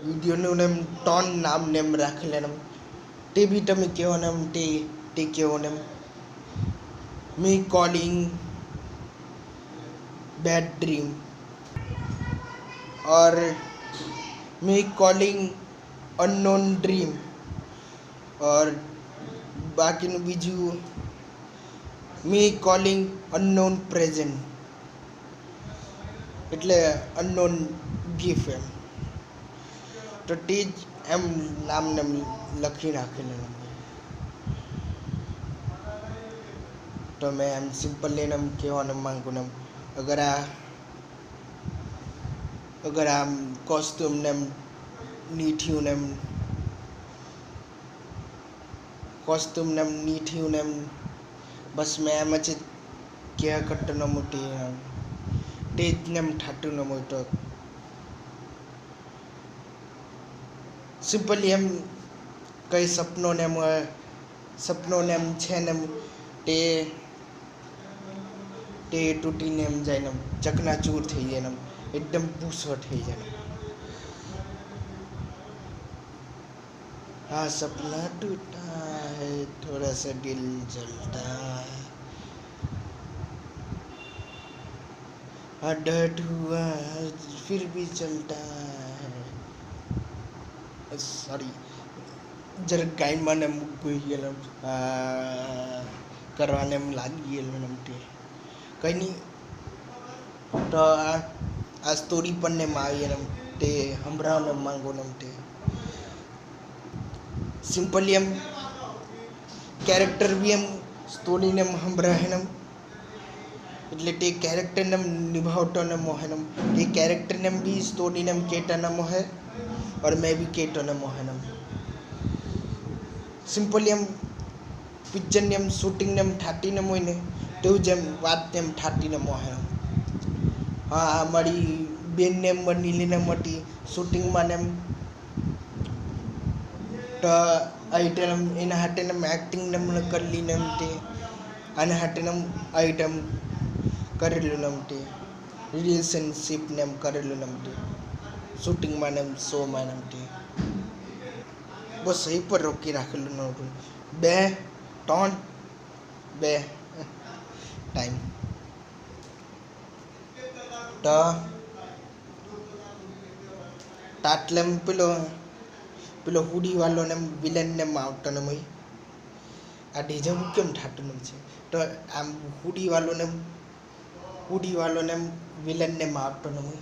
વિડીયોનું name tone નામ name રાખેલા તે બી તમે કહો ને તે કહો ને મી કોલિંગ बैड ड्रीम और मी कॉलिंग अननोन ड्रीम और બાકીનું બીજું મી કોલિંગ અનનોન પ્રેઝન્ટ એટલે અનનોન ગિફ્ટ એમ તો તે જ એમ નામને લખી નાખેલું તો મેં એમ સિમ્પલી એમ કહેવાનું માંગુ ને अगर आम कॉस्ट्यूम ने नीठियों ने बस मैं एम ज क्या कट न मोटी तेज ने ठाटू न मोटो सिंपली एम कई सपनों ने छे ने તે તૂટીને એમ જાય ને ચકનાચૂર થઈ જાય ને એકદમ ભૂસો થઈ જાય हाँ सपना टूटा है थोड़ा सा दिल जलता है हाँ दर्द हुआ फिर भी चलता है सॉरी जरा गायનમાં ને મૂકી ગયેલો કરવાને એમ લાગી ગયેલો નમતી કંઈ નહીં તો આ સ્ટોરી પણ ને આવી ને તે સંભળાવને માંગો ને તે સિમ્પલી એમ કેરેક્ટર બી એમ સ્ટોરીને સંભળાવે ને એટલે તે કેરેક્ટરને નિભાવતો ને મોહે ને તે કેરેક્ટરને બી સ્ટોરીને કહેતા ને મોહે और मैं भी કહેતો ને મોહે ને સિમ્પલી એમ પિક્ચરની એમ શૂટિંગને એમ થાતીને હોય ને તેવું જ એમ વાતને એમ થાતીને મોહે હા મારી બેનને એમ નીલીને મટી શૂટિંગમાં ને એમ તો આઈટમ એના હાટે ને એક્ટિંગને મને કરેલી ને એમ તે આના હાટે ને આઈટમ કરેલું ને એમ તે રિલેશનશીપને એમ કરેલું ને એમ તે શૂટિંગમાં ને એમ શોમાં ને એમ તે બસ અહીં પર રોકી રાખેલું નહોતું 2 3 2 ટાઈમ તો તાટલેમ પેલો હુડી વાળો ને વિલન ને આવતો ને મય આ ડીજે કેમ થાતું છે તો આમ હુડી વાળો ને વિલન ને આવતો ને મય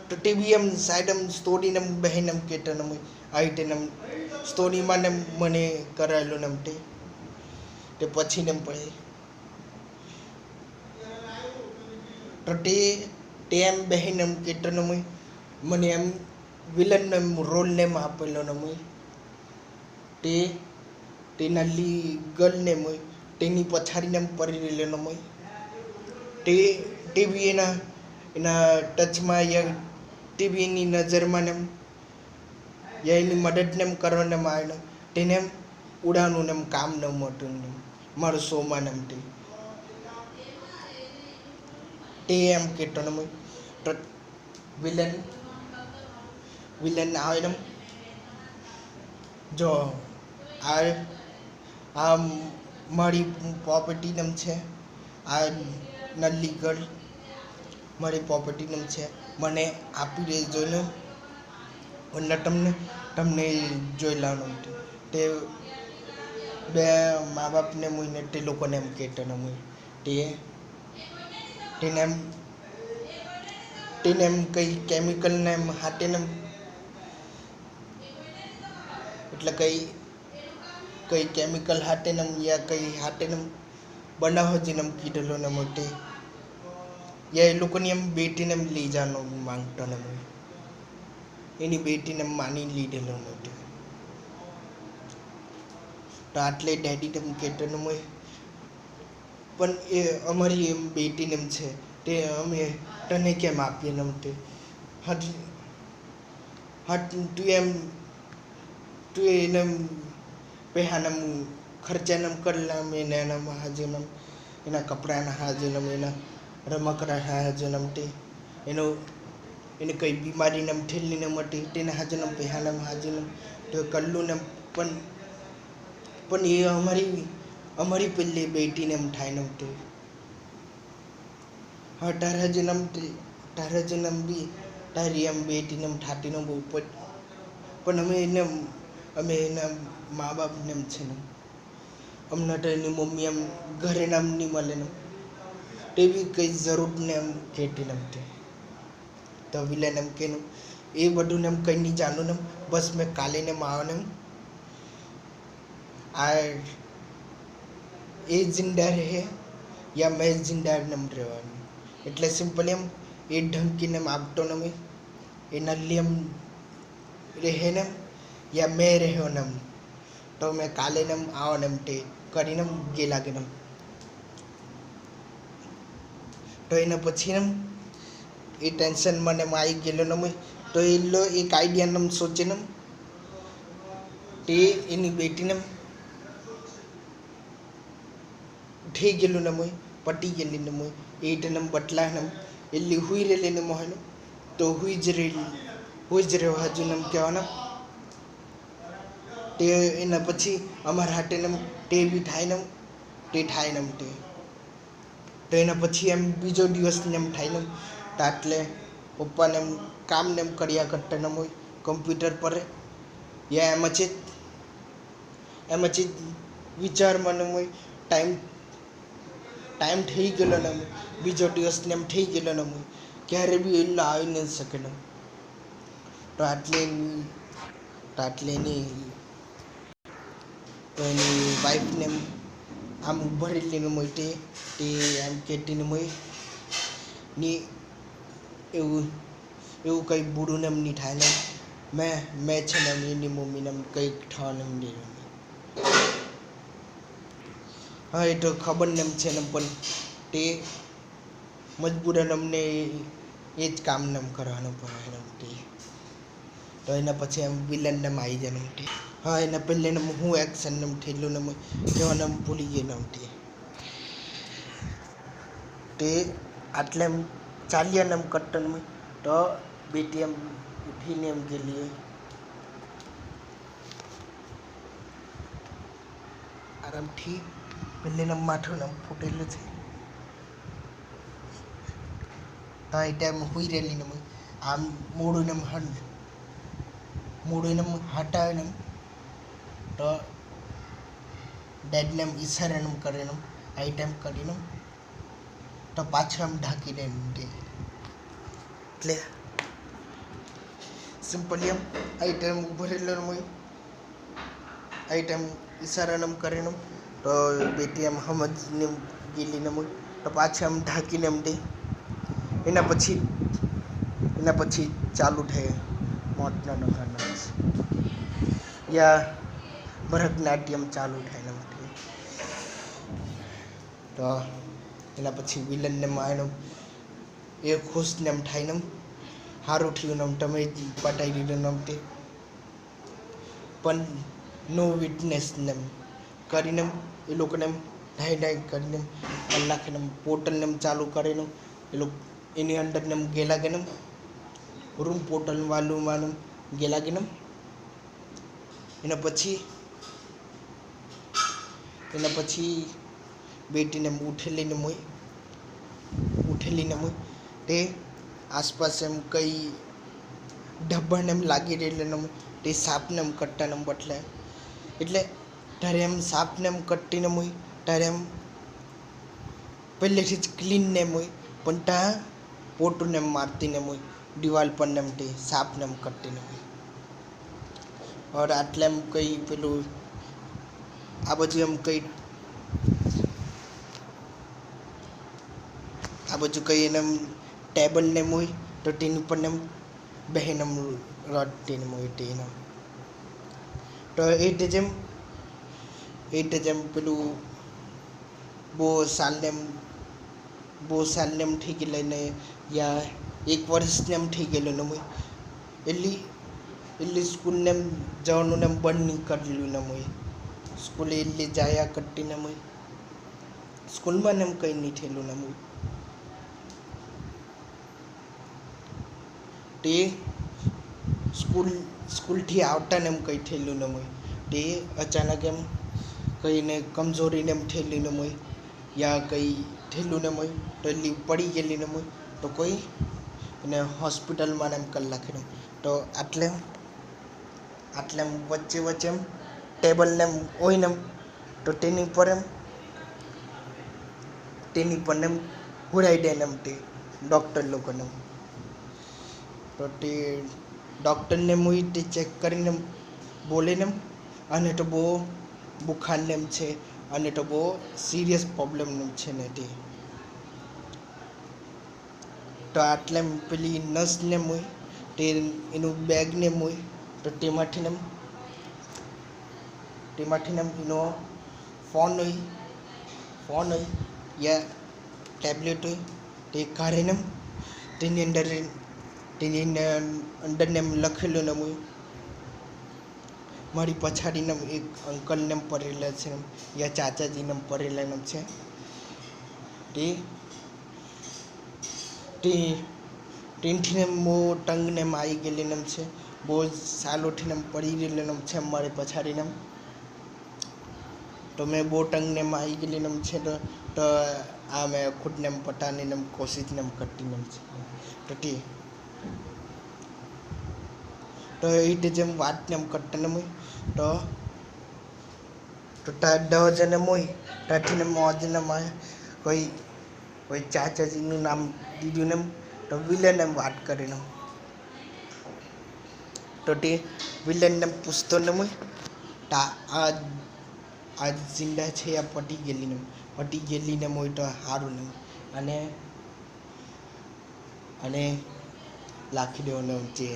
તો તે બી એમ સાઈડ એમ સ્ટોરી ને બહેન એમ કહેતો ને મય આવી તેને સ્ટોરીમાં ને મને કરાયેલું ને તે પછી ને પડે તો તે એમ બહેન એમ કહેતો ને મને એમ વિલનનો એમ રોલ ને આપેલો ને તે નાલી ગર્લને તેની પછાડીને એમ પડી રહેલો ને તે બી એના ટચમાં યા તે બી એની નજરમાં ને યા એની મદદને એમ કરવાને આવે તેને એમ ઉડાનું ને એમ કામ ન મળતું ને મારું શોમાં ને તે એમ કહેતો ને તો વિલન આવે ને જો આ મારી પ્રોપર્ટી ને છે આ નલ્લી ગર્લ મારી પ્રોપર્ટી ને છે મને આપી દેજો ને અને તમને જોઈ લાવવાનું તે બે મા બાપને મુઈને તે લોકોને એમ કહેતો ને તેને એમ કંઈ કેમિકલને એમ હાથે ને એટલે કંઈ કેમિકલ હાથે ને યા કંઈ હાથે ને બનાવો જઈને એમ કીધેલો ને મોટે યા એ લોકોની એમ બેટીને એમ લઈ જવાનો માંગતો ને એની બેટીને માની લીધેલો મોટે તો આટલે ડેડી એમ કહેતો ને પણ એ અમારી એમ બેટીને એમ છે તે અમે તને કેમ આપીએ ને તે તું એને પહેલાં ખર્ચાને કરલા એને એના હાજરમ એના કપડાના હાજરમ એના રમકડા હાજરમ તે એનું એને કંઈ બીમારીને ઠેલીને મટે તેને હાજરને પહેલાં હાજરને તો કલ્લુને પણ એ અમારી પેલી બેટીને એમ થાય ને તે હા તારા જન્મ બી તારી એમ બેટીને એમ થાતી ન બહુ પણ અમે એના મા બાપને એમ છે ને હમણાં તો એની મમ્મી એમ ઘરે નામ નહીં મળે ને તે બી કંઈ જરૂર ને એમ કહેતી નથી તો વિલન એમ કે એ બધું ને એમ કંઈ નહીં જાણું ને બસ મેં કાલે ને આવને આ એ જિંદા રહે યા મેં જિંદા એમ રહેવાનું એટલે સિમ્પલ એમ એ ઢંકીને એમ આપતો ને એના લીએ એમ રહે ને યા મેં રહ્યો ને તો મેં કાલે ને આવો ને તે કરીને ગયેલા કે તો એના પછી ને એ ટેન્શન મને આવી ગયેલો ને તો એ એક આઈડિયા ને સોચે ને તે એની બેટીને થઈ ગયેલું ને પટી ગયેલી ને એ તેને બટલા ને એટલી હુઈ રહેલી ને મોહન તો હુઈ જ રહ્યો હજુ ને કહેવાના તે એના પછી અમારા હાટે ને તે બી થાય ને તે થાય ને તે તો એના પછી એમ બીજો દિવસ ને એમ થાય ને તો એટલે પપ્પાને એમ કામ ને એમ કર્યા કરતા ને હોય કમ્પ્યુટર પર યા એમ જ વિચારમાં ને હોય ટાઈમ થઈ ગયેલો ને બીજો દિવસ ને એમ થઈ ગયેલો ને ક્યારે બી એટલો આવી નહીં શકે ને તો એની વાઈફને આમ ભરેલી ને મોય તે એમ કહેતી ને મોય ની એવું કંઈ બુરું ને એમ નહીં થાય ને મેં છે ને એની મમ્મીને એમ કંઈક થવાનું એમ નહીં હા એ તો ખબર ને એમ છે ને પણ તે મજબૂરન અમને એ જ કામને એમ કરવાનું પડે તે તો એના પછી એમ વિલનને આવી જાય ને હા એના પહેલે હું એક્શન ને થયેલું ને કહેવાને એમ ભૂલી ગયેલો તે આટલે એમ ચાલ્યા ને એમ કટ્ટન તો બેટી એમ ઉઠીને એમ ગયેલી આરામથી પહેલે માથું ને ફૂટેલું છે હા એ ટાઈમ હુઈ રહેલી ને આમ મોડું ને હટાવે ને તો ડેડને એમ ઈશારાને કરીને આ ટાઈમ કરીને તો પાછળ એમ ઢાંકી દે એટલે સિમ્પલી એમ આ ટાઈમ ઊભો રહેલો આ ટાઈમ ઈશારાને કરીને તો બેટી એમ સમજને ગયેલી ને તો પાછા એમ ઢાંકીને એમ દે એના પછી ચાલુ થાય મોતના નખાના યા ભરતનાટ્યમ ચાલુ થાય ને તો એના પછી વિલનને માનો એ ખુશ ને એમ થાય ને સારું થયું ને તમે પટાઈ દીધું ને તે પણ નો વિટનેસ ને કરીને એ લોકોને એમ ઢાઈ કરીને કલાકને પોર્ટલને એમ ચાલુ કરીને એ લોકો એની અંદર ને એમ ગેલા કે રૂમ પોર્ટલ વાલું ગેલા કે એના પછી બેટીને ઉઠેલીને તે આસપાસ એમ કંઈ ઢબ્બાને એમ લાગી રહેલે તે સાપને એમ કટ્ટાને એમ બદલે એટલે ત્યારે એમ સાપને એમ કટ્ટીને ત્યારે એમ પહેલેથી જ ક્લીન ને પણ ત્યાં પોટુને એમ મારતીને દિવાલ પર ને એમ તે સાપને એમ કટ્ટીને और આટલે એમ કંઈ પેલું આ બાજુ એમ કંઈ એને ટેબલ ને હોય તો તેની પર એમ બહેન એમ રડતીને તેને તો એ જેમ પેલું બહુ સાલને એમ થઈ ગયેલા ને યા 1 વર્ષને એમ થઈ ગયેલું ને એટલી સ્કૂલને એમ જવાનું ને એમ બંધ નહીં કરેલું ને સ્કૂલે એટલી જાયા કરતી ને સ્કૂલમાં ને એમ કંઈ નહીં થયેલું ને તે સ્કૂલથી આવતા ને એમ કંઈ થયેલું ન હોય, તે અચાનક એમ કંઈને કમજોરીને એમ થયેલી ન હોય, યા કંઈ થયેલું ન હોય, તો એટલી પડી ગયેલી ન હોય, તો કોઈ એને હોસ્પિટલમાં એમ કરી નાખેલું. તો આટલે એમ વચ્ચે એમ ટેબલને એમ હોય ને એમ, તો તેની પર એમ હુડાઈ દે ને એમ તે ડૉક્ટર લોકોને. તો તે ડૉક્ટરને મુઈ તે ચેક કરીને બોલે ને અને તો બહુ બુખારને એમ છે, અને તો બહુ સિરિયસ પ્રોબ્લેમ છે ને તે. તો આટલે પેલી નર્સને હોય તે એનું બેગને હોય, તો તેમાંથી એનો ફોન હોય યા ટેબ્લેટ હોય, તે કાઢીને તેની અંદરને લખેલું ને હોય, મારી પછાડીને એક અંકલને પડેલા છે યા ચાચાજીને પડેલા છે, ટ્રેનથી બહુ ટંગને આવી ગયેલી છે, બહુ સાલોથી પડી ગયેલી છે મારી પછાડીને. તો મેં બહુ ટંગને આવી ગયેલી છે, તો આ મેં ખુદને પટાની કોશિશને કરતી છે. તો એ રીતે જેમ વાતને કરતા ને તો દહજને હોય ત્યાંથી મોજને કોઈ ચાચાજીનું નામ દીધું ને તો વિલન વાત કરીને, તો તે વિલનને પૂછતો ને આ જિંદા છે આ પટી ગયેલી ને હોય તો સારું ને, અને લાખી દેવાનું છે.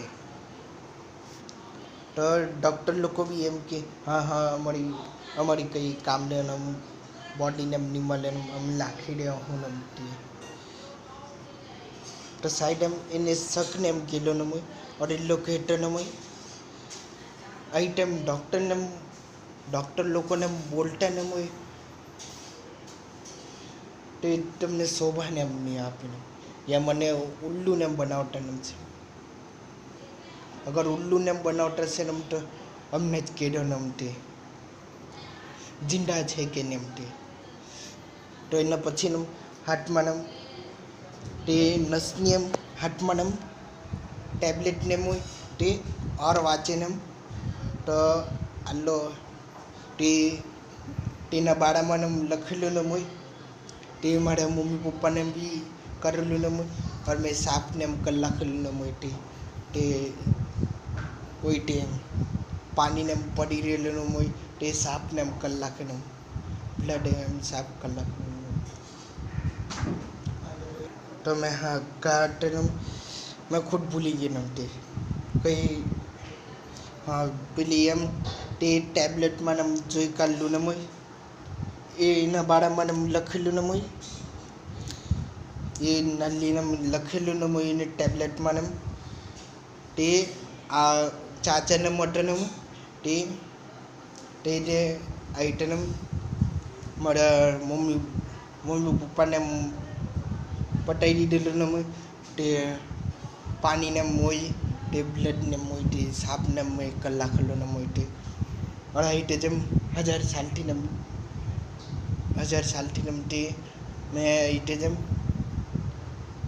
તો ડૉક્ટર લોકો બી એમ કે હા અમારી કંઈ કામ ને બોડીને નહીં મળે અમે લાખી દે હું નમતી. તો સાઈડ એને શકને ગયેલો ન હોય, और એ લોકો હેઠળ ન હોય આ ટાઈમ ડૉક્ટર લોકોને બોલતા ન હોય, તો એ તમને શોભાને નહીં આપીને યા મને ઉલ્લુને બનાવતા છે. અગર ઉલ્લુને બનાવતા છે ને તો અમને જ કહેજો ને તે જિંદા છે કે ને તે. તો એના પછી હાથમાં તે નસની હાથમાં ટેબ્લેટને હોય તે ઓર વાંચે ને તો આલ્લો તેના બાળામાં લખેલું ન હોય, તે મારા મમ્મી પપ્પાને બી કરેલું ન હોય, और મેં સાપને કરી લખેલું ન હોય, તે હોય તે પાણીને પડી રહેલું હોય, તે સાપને કરી નાખેલું બ્લડ સાફ કરી નાખેલું. તો મેં મેં ખુદ ભૂલી ગયેલું તે કંઈ પેલી તે ટેબ્લેટમાં જોઈ કાઢેલું ન હોય, એના બાળામાં લખેલું ન હોય, એ નાલીને લખેલું ન હોય એને ટેબ્લેટમાં તે આ ચાચાને મટન તે જે આઈટમ મારા મમ્મી પપ્પાને પટાવી દીધેલું ન હોય, તે પાણીને હોય, તે બ્લડને હોય, તે સાપને કરી નાખેલું ન હોય, તે અઢાઈ જેમ 1000 સાલથી તે મેં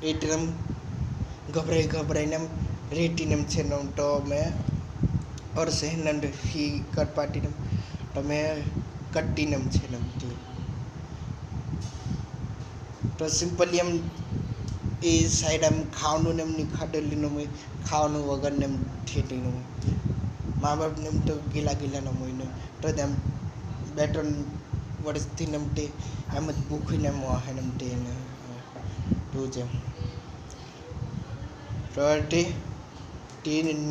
એ જેમ ગભરાઈને રેટીને છે ને તો મેં और सहन ही कर पाती तो मैं कट्टी છે તો સિમ્પલી એ સાઈડ ખાવાનું નહીં ખાધેલું હોય, ખાવાનું વગરને ઠેઠીનું મા બાપને તો ગીલા ન હોય ને, તો તેમ 2-3 વર્ષથી તે એમ જ ભૂખીને વાહે તેને તું જેમ તો તે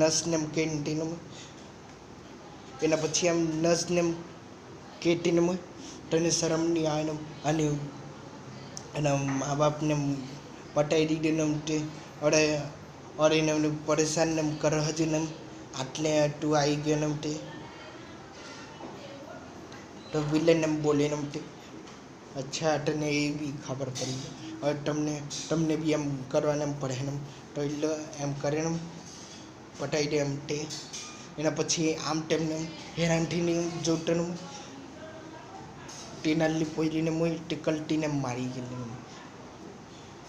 નસને કેન્ટીન એના પછી નસને કેટીને તો એને શરમ નહીં આવે અને એના મા બાપને પટાવી દીધું તે और એને પરેશાન કરે હજુ આટલે તું આવી ગયો તે. તો વિલન બોલે તે અચ્છા તને એ બી ખબર પડી, હવે તમને બી કરવાને પડે તો એટલે કરે પટાઈ દે એમ તે એના પછી આમ તેમને હેરાન થઈને જોટનું તે નાલ્લી પોઈરીને મોય તે કલ્ટીને મારી ગયેલી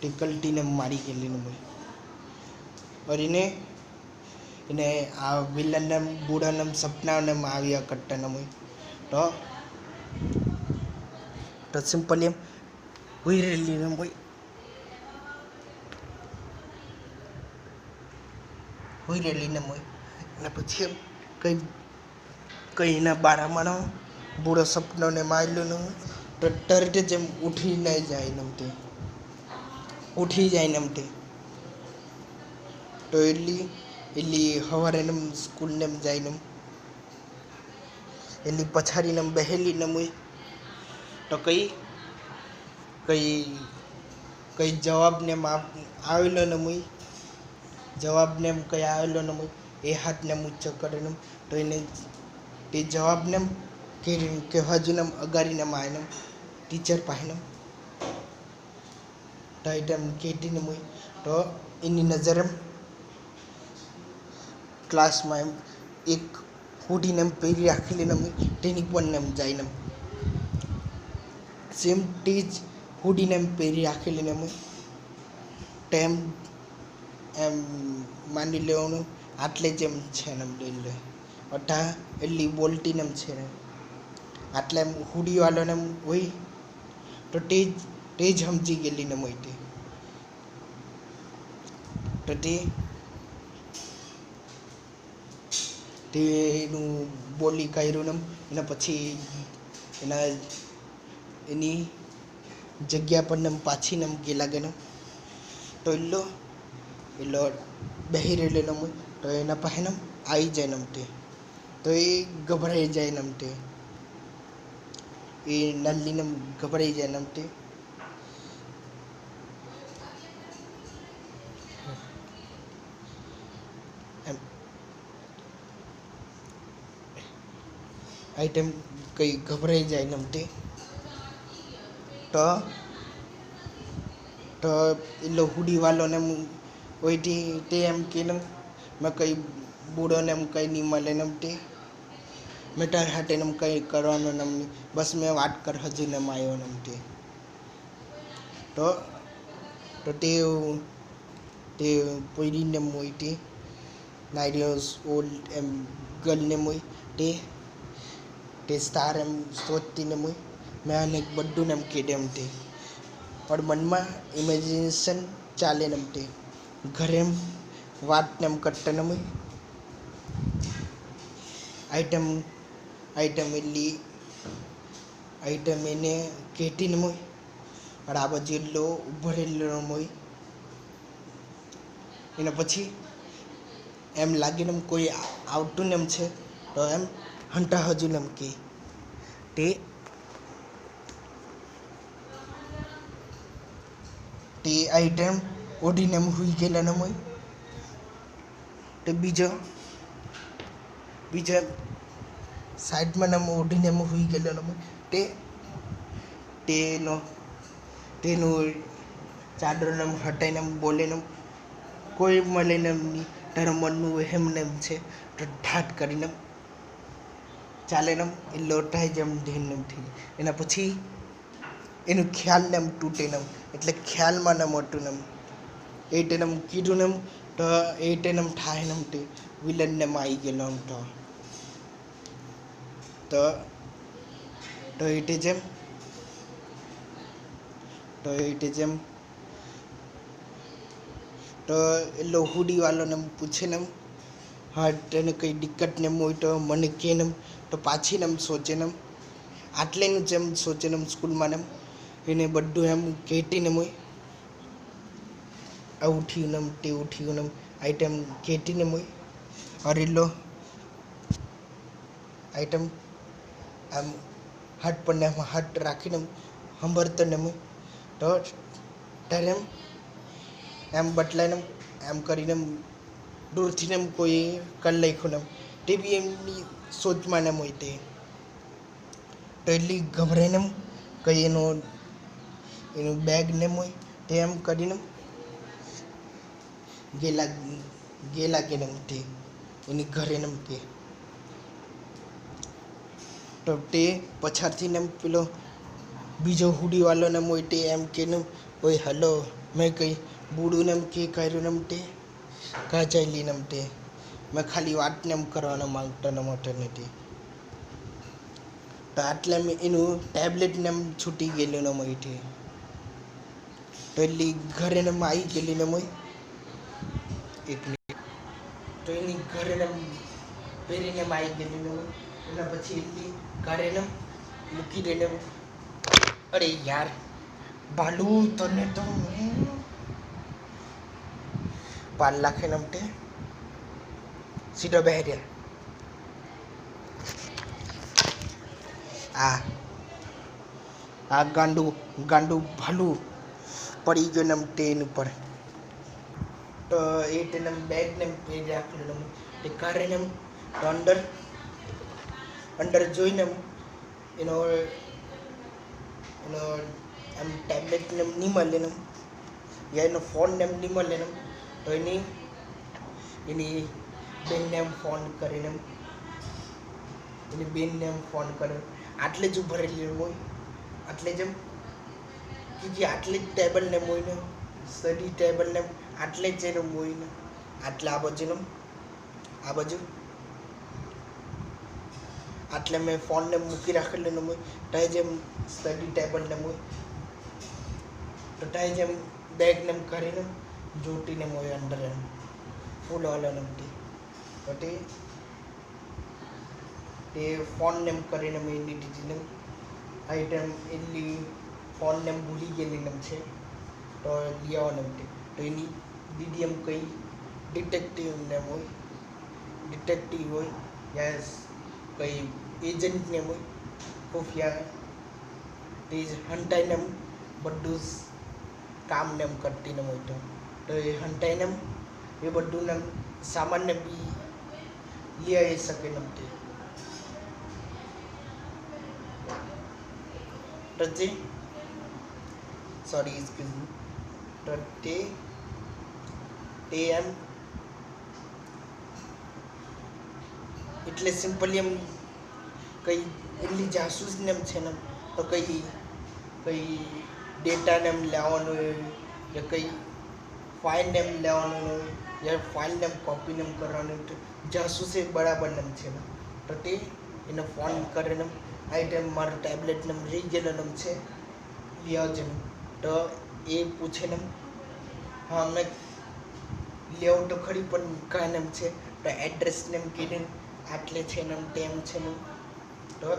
તે કલ્ટીને મારી ગયેલી મોય અરીને એને આ વિલનને બુડાને સપનાને આવ્યા કરતા મોય તો સિમ્પલી એમ હુઈ રહેલી ને મોય હુઈ રહેલી ને મોય અને પછી એમ કઈ એના બારામાં બુડો સપનોને મારેલું ને તો તરત જ એમ ઉઠી જાય ને તે તો એટલી સવારે એમ સ્કૂલને એમ જાય ને એટલી પછાડીને બેહેલી ને મુય તો કઈ જવાબને એમ આવેલો ને મુય જવાબને એમ કઈ આવેલો ને મુય એ હાથને ઊંચો કરીને તો એને તે જવાબને એમ કે હજુ ને અગાડીને આવીને ટીચર પાસે તો એમ કહેતીને મુય તો એની નજર એમ ક્લાસમાં એમ એક હુડીને એમ પહેરી રાખેલી ને તેની પણ એમ જાય ને સેમ તે જ હુડીને એમ પહેરી રાખેલી ને ટેમ એમ માની લેવાનું આટલે જ એમ છે ને એમ એટલે અઢા એટલી બોલતી ને એમ છે ને આટલે એમ હુડીવાળાને એમ હોય તો તે જ સમજી ગયેલી ને મોય તો તેનું બોલી કાઢ્યું ને એના પછી એની જગ્યા પર ને પાછી ને ગયેલા ગયો તો એટલો બેહી રહેલો તો એના પાસે ને આવી જાય ને તો એ ગભરાઈ જાય ને એ નલ્લીને ગભરાઈ જાય ને એમ આઈટમ કઈ ગભરાઈ જાય ને તો એટલો હુડીવાળો ને ઓઈથી તે એમ કે ને મેં કઈ બુડો ને એમ કઈ નહીં મળે ને મેં તાર હાટે ને કંઈ કરવાનું ને બસ મેં વાત કર હજુ ને આવ્યો ને તો તે પોઈરીને મોય નાઇરિયસ ઓલ્ડ એમ ગર્લને મોય તે સ્ટાર એમ સોચતી ને મોય મેં આને બધું ને એમ કીધે એમ પણ મનમાં ઇમેજિનેશન ચાલે ને ઘરે એમ વાત ને એમ કરતા ને મોય આઈટમ એને કહેતી ને મોય પણ આ બાજુ એટલો ઉભો રહેલો મોય એના પછી એમ લાગીને એમ કોઈ આવતું ને એમ છે તો એમ હંટા હજુ ને એમ કે તે આઈટમ ઓઢીને એમ હુઈ ગયેલા ને મોય તો બીજો સાઈડમાં ને ઓઢીને એમ હુઈ ગયેલો ને મોય તેનું ચાદરને એમ હટાઈને એમ બોલે ને કોઈ મળે ને એમની તારા મનનું એમને એમ છે તો ઢાટ કરીને ચાલે ને એ લોટાઈ જેમ ધીન એમ થઈ એના પછી એનું ખ્યાલ ને એમ તૂટે ને એટલે ખ્યાલમાં ને મોટું ને એ તેને કીધું ને તો એ તેને થાય ને વિલનને આવી ગયેલો એમ તો એ જેમ તો એટલો હુડીવાળોને પૂછે ને હા તેને કંઈ દિક્કત ને હોય તો મને કહે ને તો પાછી ને સોચે ને આટલેનું જેમ સોચે ને સ્કૂલમાં ને એને બધું એમ કહેતી ને મોય આ ઉઠ્યું ને તે ઉઠ્યું ને આઈટમ કહેતી ને મોય હરેલો આઈટમ આમ હાથ પર ને હાથ રાખીને સાંભળતો ને મોય તો ત્યારે એમ બદલાઈને એમ કરીને દૂરથી ને કોઈ કરી નાખ્યું ને તે બી એમની સોચમાં ને હોય તો એટલી ગભરાઈને કંઈ એનું બેગ ને હોય તે એમ કરીને ગેલા કે ને એની ઘરે નમ તે તો તે પછાડથી ને પેલો બીજો હુડીવાળો ને હોય તે એમ કે ઓય હલો મેં કંઈ બુડું એમ કે કર્યું એમ તે કાં ચાલી એમ તે મેં ખાલી વાતને એમ કરવાનો માંગતો ન મોટો નથી તો આટલે મેં એનું ટેબ્લેટને એમ છૂટી ગયેલું ને મોઈથી તો એટલી ઘરે ને આવી ગયેલી ને મોય એક મિનિટ તો એની ઘરે ને પહેરીને આવી ગયેલી ને મોય એના પછી એટલી ઘરે ને મૂકી દઈને અરે યાર ભાલુ તને તો પાલ લાખે નમતે સીધો બેહર્યા આ ગાંડું ભાલુ પડી ગયો ને ટ્રેન ઉપર તો એ તેને બેગને રાખેલું એ કાઢીને તો અંદર જોઈને એનો આમ ટેબ્લેટને નહીં મળે ને યા એનો ફોનને એમ નહીં મળે ને તો એની બેનને એમ ફોન કરીને એની બેનને એમ ફોન કરે આટલે જ ઉભા રહેલી હોય આટલે જ એમ કે આટલે જ ટેબલને મોઈને સ્ટડી ટેબલને આટલે જ જઈને મોઈને આટલે આ બાજુ આટલે મેં ફોનને મૂકી રાખેલું ને મોય ત્યાં જેમ સ્ટડી ટેબલને મોય તો ત્યાં જેમ બેગને એમ કરીને જોટીને મોય અંદર એમ ફૂલ વાળો નમતી તો તે ફોનને એમ કરીને મેં એની દીધીને આઈટમ એટલી ફોનને એમ ભૂલી ગયેલી એમ છે તો લઈ આવવાનું એમ તો એની દીદી એમ કંઈ ડિટેક્ટિવને હોય યા કંઈ એજન્ટને હોય ખુફિયા તે હંટાઈને એમ બધું કામને એમ કરતી ને હોય તો એ હંટાઈને એમ એ બધું ને સામાનને બી લઈ આવી શકે ને તે તો તે સોરી એક્સક્યુઝ મી તો તે એમ એટલે સિમ્પલી એમ કંઈ એટલી જાસૂસને એમ છે ને તો કંઈ ડેટાને એમ લેવાનું હોય કે કંઈ ફાઇલને એમ લેવાનું હોય યા ફાઇલને એમ કોપીને એમ કરવાનું હોય જાસૂસે બરાબરને એમ છે ને તો તે એને ફોન કરીને આ ટાઈમ મારું ટેબ્લેટને રહી ગયેલું એમ છે લઈ આવજો ને તો એ પૂછે ને હા મેં લઈ આવું તો ખરી પણ કાંઈ એમ છે તો એડ્રેસને એમ કીધું આટલે છે ને તેમ છે ને તો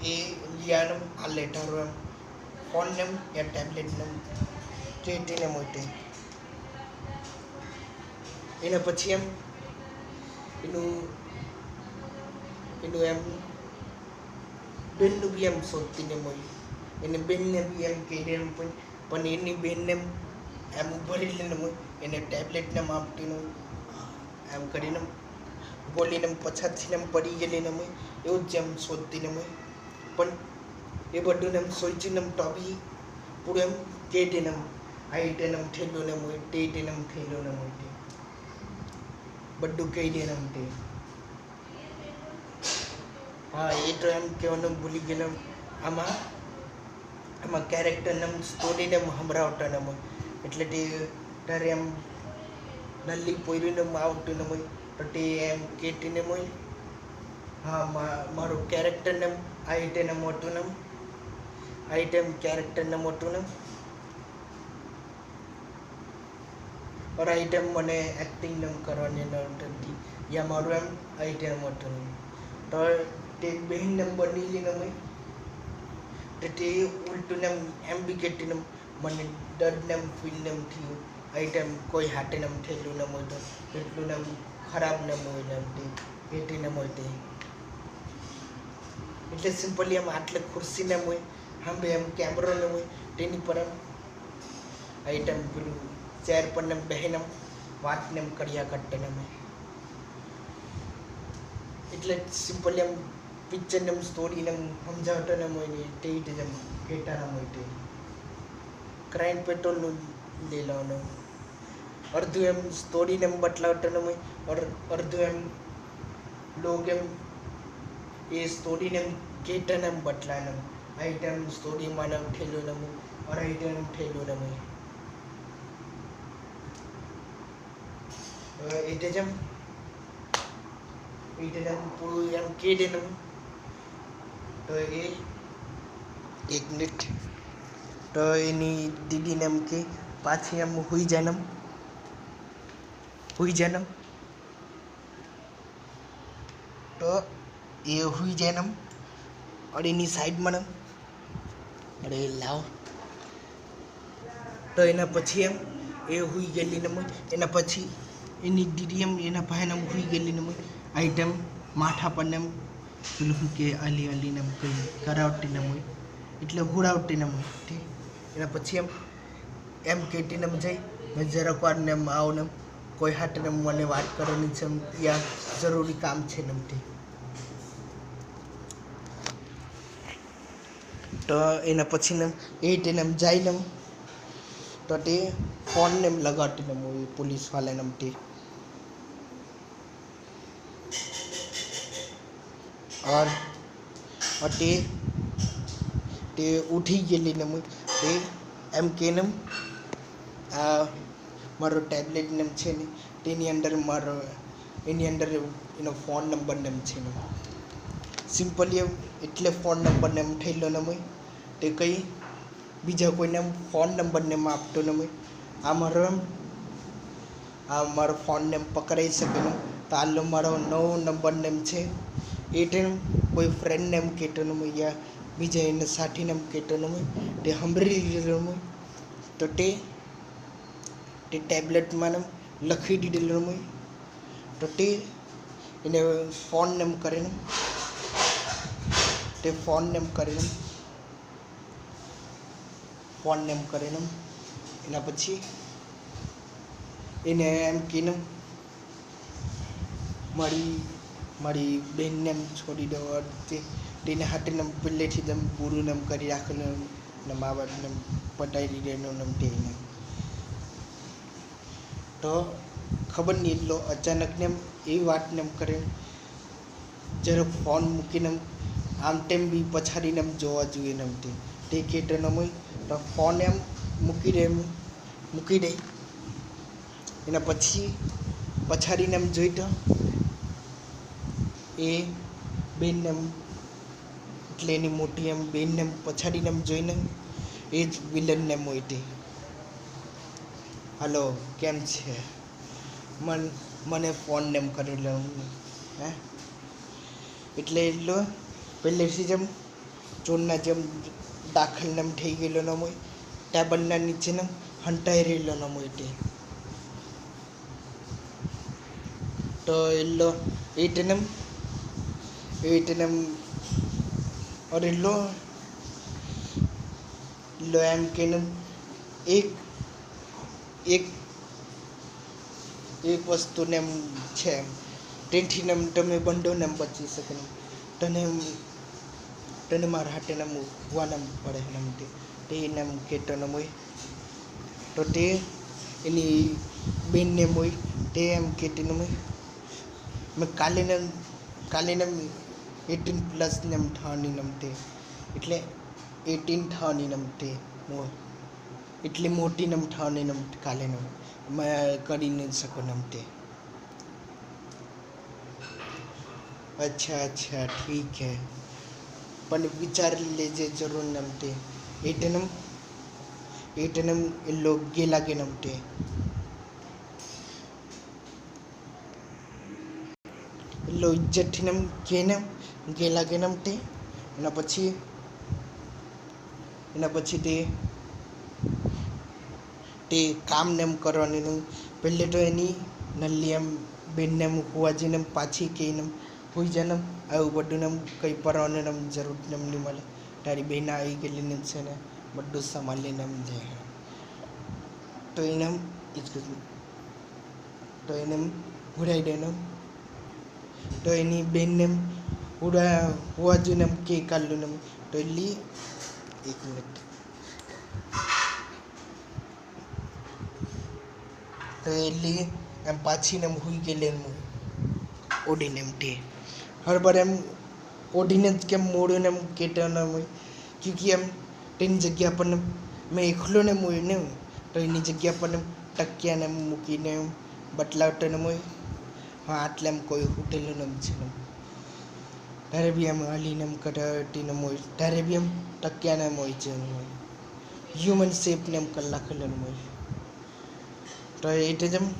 એ લિયાનું આ લેટર એમ ફોન નેમ યા ટેબ્લેટ નેમ ટ્રીટીને મોટે એના પછી એમ એનું એમ બેનનું બી એમ શોધતીને મળ્યું એને બેનને બી એમ કહી એમ પણ એની બેનને એમ ઉભરેલી ને એને ટેબ્લેટને આપતીને એમ કરીને બોલીને પછાતથી એમ પડી ગયેલી ને એવું જ એમ શોધતીને પણ એ બધું એમ સોચીને ટોપી પૂરું એમ કેટીને આ ઈટેને એમ થયેલું ને હોય તે ઈટેને એમ થયેલું ને હોય બધું કહી દે એમ તે હા એ તો એમ કહેવાનું ભૂલી ગયેલું આમાં કેરેક્ટરને એમ સ્ટોરીને એમ સંભળાવતા ને એટલે તે ત્યારે એમ નલ્લી પોરીને આવતું ને હોય તો તે એમ કેટીને હોય હા મારું કેરેક્ટરને આ રીતે મોટું ને આ રીતે કેરેક્ટરને મોટું ને और आइटम મને એક્ટિંગ નમ કરવાની નહોતી યા મારું એમ આઈટમ હતું તો તે બેન નંબર નીલી નમે તે ઉલટું નમ એમ બી કેટી નમ મને ડર નમ ફીલ નમ થયું આઈટમ કોઈ હાટે નમ થયેલું નમ હોય તો એટલું નમ ખરાબ નમ હોય નમ તે કેટી નમ હોય તે એટલે સિમ્પલી એમ આટલે ખુરશી નમ હોય સાંભે એમ કેમેરો નમ હોય તેની પર એમ આઈટમ પેલું ચેર પર ને બહેનમ વાતને કર્યા કરતે ને એટલે સિમ્પલી એમ પિક્ચરને સ્ટોરીને સમજાવતો ને હોય તે રીતે જ કહેતા ના હોય તે ક્રાઇમ પેટ્રોલનું લઈ લેવાનું અડધું એમ સ્ટોરીને એમ બતલાવતા ને અડધું એમ લોગ એમ એ સ્ટોરીને એમ કેટને એમ બતલાય ને આઈટમ સ્ટોરીમાં એમ ઠેલું ને और आइटम ઠેલું ને એટલે જેમ પૂરું એમ કે દે ને તો એ 1 મિનિટ તો એની દીદીને એમ કે પાછી એમ હુઈ જાય તો એ હુઈ જાય और એની સાઈડમાં અરે લાવ તો એના પછી એમ એ હુઈ ગયેલી ને એના પછી એની દીદી એમ એના ભાઈને એમ હુઈ ગયેલી ને આઈટમ માથા પર એમ પેલું કે અલીને એમ કંઈ કરાવતી ને એટલે હુડાવતી ને એના પછી એમ કહેતી ને જઈ મેં જરાક વાર ને એમ આવો ને કોઈ હાથે ને મને વાત કરવાની છે યા જરૂરી કામ છે ને તો એના પછી ને એ તેને એમ જાય ને તો તે ફોનને એમ લગાડતી ને પોલીસવાળાને તે और તે ઉઠી ગયેલી ને તે એમ કે ને આ મારો ટેબ્લેટ ને છે ને તેની અંદર એની અંદર એનો ફોન નંબર ને છે ને સિમ્પલી એટલે ફોન નંબર ને એમ થયેલો ને તે કંઈ બીજા કોઈને ફોન નંબર ને આપતો ને આ મારો ફોન ને પકડાઈ શકે ને તો આલો મારો નવો નંબર ને છે એ ટાઈમ કોઈ ફ્રેન્ડને એમ કહેતો ને યા બીજા એને સાથીને એમ કહેતો ને તે સાંભળી લીધેલો તો તે ટેબ્લેટમાં લખી દીધેલું તો તે એને ફોન એમ કરીને એના પછી એને એમ કહીને મારી બહેનને એમ છોડી દો તેને હાથે પહેલેથી જ પૂરું એમ કરી રાખેલું ને મા બાપને પટાવી દીધેલું તેને તો ખબર નહીં એટલો અચાનકને એ વાતને એમ કરે જ્યારે ફોન મૂકીને આમ તેમ બી પછાડીને જોવા જોઈએ ને તે કહેતો ન હોય તો ફોન એમ મૂકી દે એના પછી પછાડીને જોઈ તો એ બેનને એટલે એની મોટી બેનને પછાડીને જોઈને એ જ વિલનને હોય તે હલો કેમ છે મને ફોન ને કરેલો હે એટલે પહેલેથી જેમ ચોરના જેમ દાખલ થઈ ગયેલો ન હોય ટેબલના નીચે હંટાઈ રહેલો ન હોય તે તો એ તેને અરે લો એમ કે એક વસ્તુને છે તેથી તમે બંધોને બચી શકે તને મારા હાથે હોવાના પડે તે એને કહેતો ન હોય તો તે એની બેનને હોય તે એમ કહેતી ન હોય મેં કાલે 18+ ને થવાની તે એટલે 18 થવાની તે એટલી મોટી થવાની કાલે કરી નહીં શકો તે अच्छा ठीक है પણ વિચાર લેજે જરૂર તે એટનમ એ લોગ गेला के नमते લો ઇજ્જતથી કેને गेला के नमते એના પછી તે કામ કરવાનું પહેલે તો એની નલ્લી બેનને હોવાજીને પાછી કહીને હોઈ જાય આવું બધું કંઈ પરવાનું જરૂર નહીં મળે તારી બહેન આવી ગયેલી છે ને બધું સંભાળીને જાય તો એને ઉડાવી દે તો એની બેનને હોવા જોઈને કે કાઢલું તો એટલી 1 મિનિટ તો તો એટલે એમ પાછીને એમ હુઈ ગયેલી એમ ઓઢીને એમ તે હરબર એમ ઓઢીને જ કેમ મોડું ને એમ કેતો ને હોય ક્યોંકિ એમ તેની જગ્યા પર મેં એકલો ને હોય ને તો એની જગ્યા પર ટક્યાને એમ મૂકીને એમ બતલાવતો ને હોય હા આટલે એમ કોઈ હોટેલું એમ છે ત્યારે બી એમ હાલીને એમ કટાટીને હોય ત્યારે બી એમ ટક્યાને એમ હોય છે હ્યુમન શેપને એમ કલાકેલું હોય તો એટલે જ એમ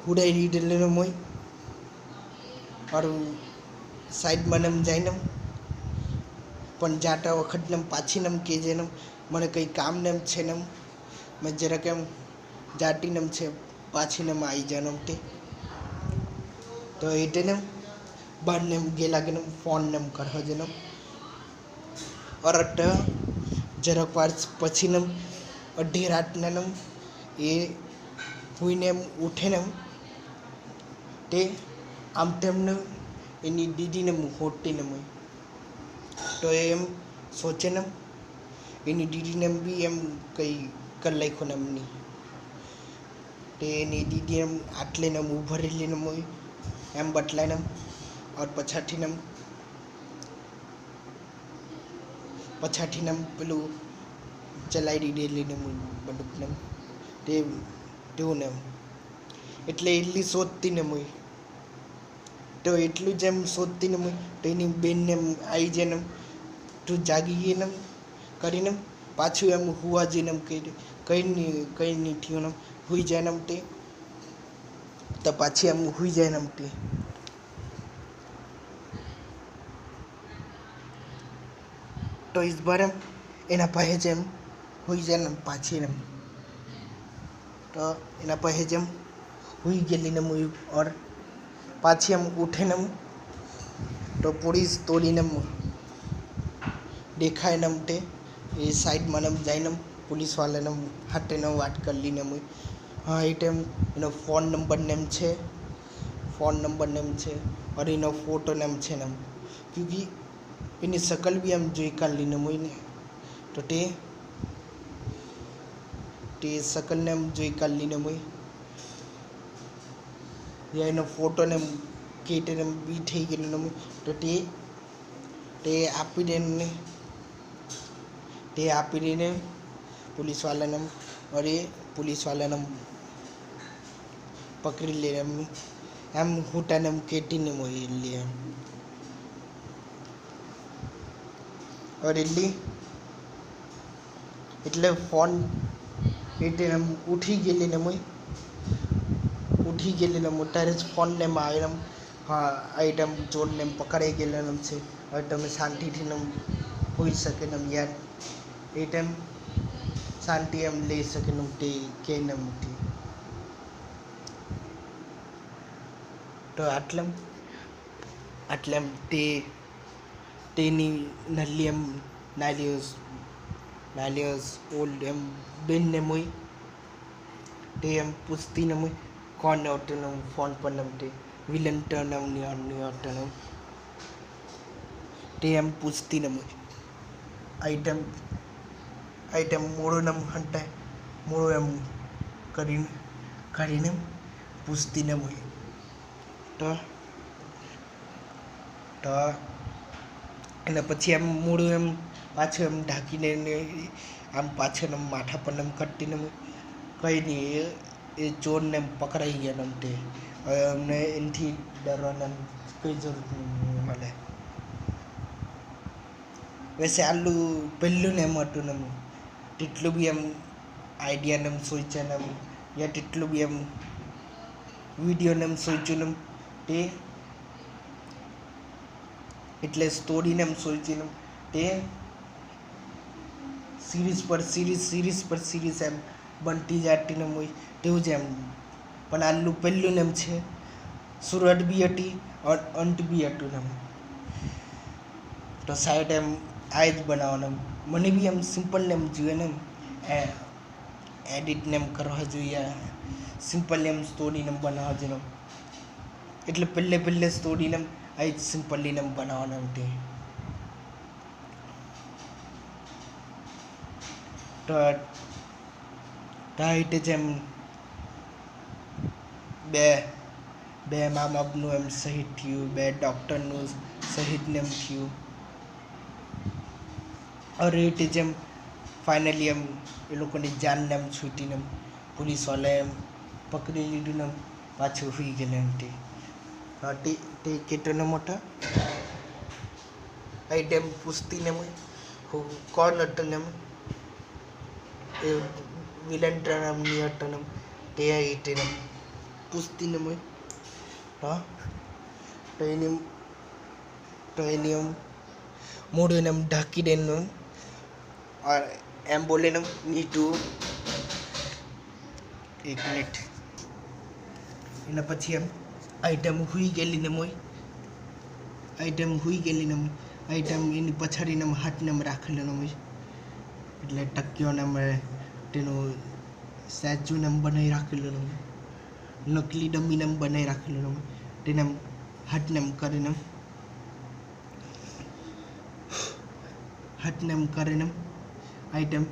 હુડાઈ દીધેલું હોય મારું સાઈડમાં એમ જઈને પણ જાતા વખતને પાછીને એમ કહેજે ને મને કંઈ કામ ને એમ છે ને એમ મેં જરાક એમ જાટીને એમ છે પાછીને એમ આવી જાય એમ તે તો એટલે બહારને એમ ગયેલા કે ફોનને એમ કરવા જઈને અરટ જરાક વાર પછીને અઢી રાતને એ હુઈને એમ ઉઠે ને તે આમ તેમને એની દીદીને હોટીને હોય તો એમ સોચે ને એની દીદીને એમ બી એમ કંઈ કરી નાખ્યું ને એમની તે એની દીદી એમ આટલે ને એમ ઉભરેલી ને હોય એમ બતલાય ને ઓર પછાડીને પેલું ચલાવી દીધેલી ને બંદૂકને તેવું ને એટલે એટલી શોધતી ને હોય તો એટલું જ એમ શોધતી ને હોય તો એની બેનને એમ આવી જાય ને તું જાગી ગઈ ને કરીને પાછું એમ હુવા જઈને એમ કંઈ નહીં થયું ને હુઈ જાય ને તે તો પાછી એમ હુઈ જાય ને તે તો इस बार એના પાસે જેમ હુઈ જાય ને પાછી ને તો એના પાસે જેમ હુઈ ગયેલી ને હું ઓર પાછી એમ ઉઠે ને તો પોલીસ તોડીને દેખાય ને તે એ સાઈડમાં જઈને પોલીસવાળાને હાથે વાત કરી લઈને હા એ ટાઈમ એનો ફોન નંબર નેમ છે और એનો ફોટો નેમ છે ને ક્યોંકि એની શકલ બી એમ જોઈ કાઢલી ને હોય ને તો તે શકલને એમ જોઈ કાઢલી ને હોય યા એનો ફોટો ને કેટેને બી થઈ ગયેલું ને તો તે આપી દઈને પોલીસવાળાને और એ પોલીસવાળાને પકડી લે એમ હુટાને એમ કેટીને હોય લે और એટલે ફોન એટલે એમ ઉઠી ગયેલી ને ત્યારે જ ફોનને એમ આવે હા આઈટમ ચોરને એમ પકડાઈ ગયેલા છે હવે તમે શાંતિથી હોઈ શકે ને યાર એ ટાઈમ શાંતિ એમ લઈ શકે ને તે કે ને તો આટલે એમ તેની નલ્લી એમ નાલિયસ ઓલ્ડ એમ બેનને હોય તે એમ પૂછતી ને હોય કોણ હોતું ફોન પર તે વિલન ટર્ન તે એમ પૂછતી ને હોય આઈટમ મોડું હંટાય મોડું એમ કરીને પૂછતી ને હોય તો એના પછી એમ મોડું એમ પાછું એમ ઢાંકીને આમ પાછળ માથા પર એમ કટીને કંઈ નહીં એ ચોરને એમ પકડાઈ ગયા તે હવે અમને એનાથી ડરવાના કંઈ જરૂર નહીં મળે વૈસે આટલું પહેલું ને એમ હતું ને તેટલું બી એમ આઈડિયાને એમ સોચ્યા ને યા તેટલું બી એમ વિડીયોને એમ સોચ્યું ને તે એટલે સ્ટોરીને એમ સોચીને તે સિરીઝ એમ બનતી જતી ને હોય તેવું જ એમ પણ આટલું પહેલું ને એમ છે શરૂઆત બી હતી और અંત બી હતું ને તો સાઈડ એમ આ જ બનાવવાનું મને બી એમ સિમ્પલ ને એમ જોઈએ ને એડિટ ને એમ કરવા જોઈએ સિમ્પલ એમ સ્ટોરીને એમ બનાવવા જોઈએ એટલે પહેલે સ્ટોરીને આ જ સિમ્પલી ને બનાવવાનું તે તો ટાઈટ જેમ બે બે મા બાપનું એમ શહીદ થયું, બે ડૉક્ટરનું શહીદને એમ થયું. और इट इज एम फाइनली એમ એ લોકોની જાનને એમ છૂટીને એમ પોલીસવાળાએ એમ પકડી લીધું ને પાછું સુઈ ગયેલા એમ તે. હા તે કેટલો મોટા આ ટાઈમ પૂછતીને હું કોણ હતો ને એ વિલન નામની હતો ને તે તેને પૂછતીને હા તો એની એમ મોઢું એમ ઢાંકી દે और एम बोले ना नीटू एक मिनट એના પછી એમ આઈટમ હુઈ ગયેલી ને આઈટમ એની પછાડીને હાથને રાખેલો ને એટલે ટક્યોને તેનું સ્ટેચ્યુને બનાવી રાખેલું નકલી ડમીને બનાવી રાખેલું તેને હાથને કરીને આઈટમ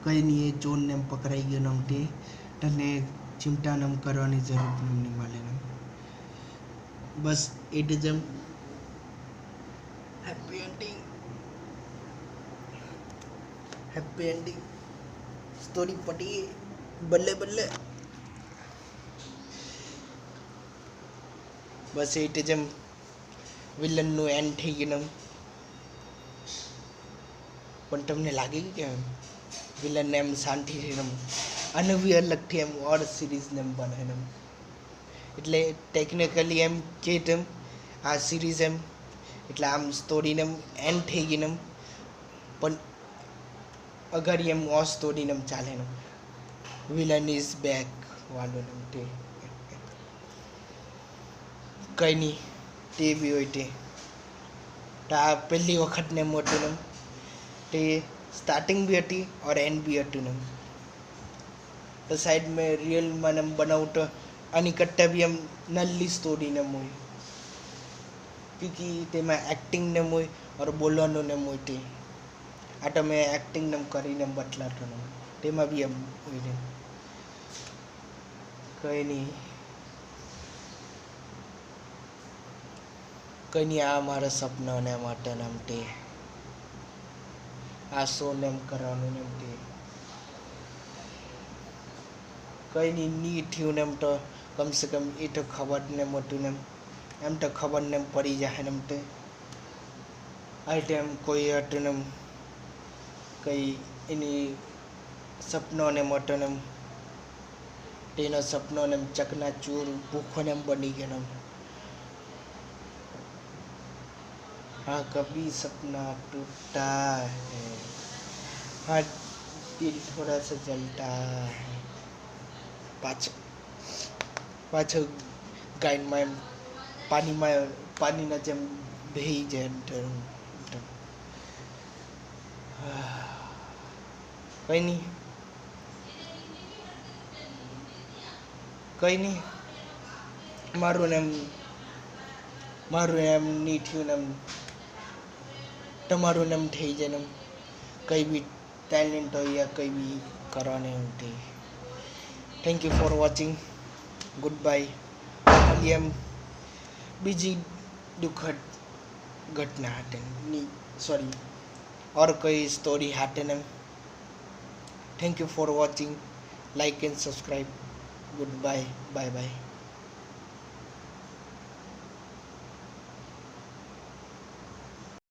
કંઈ નહીં એ ચોરને પકડાઈ ગયો તે તને ચિંતા કરવાની જરૂર નહીં મળે બસ ઇટ ઇઝ એમ હેપી એન્ડિંગ સ્ટોરી પટી બલ્લે બસ ઇટ ઇઝ એમ વિલનનું એન્ડ થઈ ગયું પણ તમને લાગે કે વિલનને એમ શાંતિથી આને બી અલગથી એમ ઓર સિરીઝને એમ બને એટલે ટેકનિકલી એમ કે તેમ આ સિરીઝ એમ એટલે આમ સ્ટોરીને એમ એન્ડ થઈ ગઈ પણ અગર એમ ઓર સ્ટોરીને એમ ચાલે વિલન ઇઝ બેક વાળું તે કંઈ નહીં તે બી હોય તે આ પહેલી વખતને મોટું તે स्टार्टिंग भी हटी और एंड भी हटू तो साइड में रियल मन बनाऊँ तो अनिकट्टा भी हम नल्ली स्टोरी ने मोई क्योंकि ते में एक्टिंग ने मोई और बोलवानो ने मोई ते आटा में एक्टिंग ने करीने बतलातो ने ते में भी हम होई ने कहीं नहीं आ मारा सपना ने माटे नाम ते આ શો ને એમ કરવાનું ને એમ તે કંઈ નહીં થયું ને એમ તો કમસે કમ એ તો ખબર ને મોટું ને એમ તો ખબર ને પડી જાય ને એમ તે આ ટાઈમ કોઈ હતું ને કંઈ એની સપનો ને મોટો ને તેનો સપનો ને ચકનાચૂર ભૂખો ને બની ગયો ને हाँ कभी सपना टूटता है हाँ दिल थोड़ा सा जलता है पाछो गायन में पानी ना जम भई जाए कहीं नहीं मारू एम नहीं थी તમારું નામ થઈ જાય કંઈ બી ટેલેન્ટ હોય યા કંઈ બી કરવાને તે thank you for watching good bye ખાલી એમ બીજી દુઃખદ ઘટના હાટે સોરી और कोई स्टोरी हाटे ने thank you for watching like and subscribe goodbye bye bye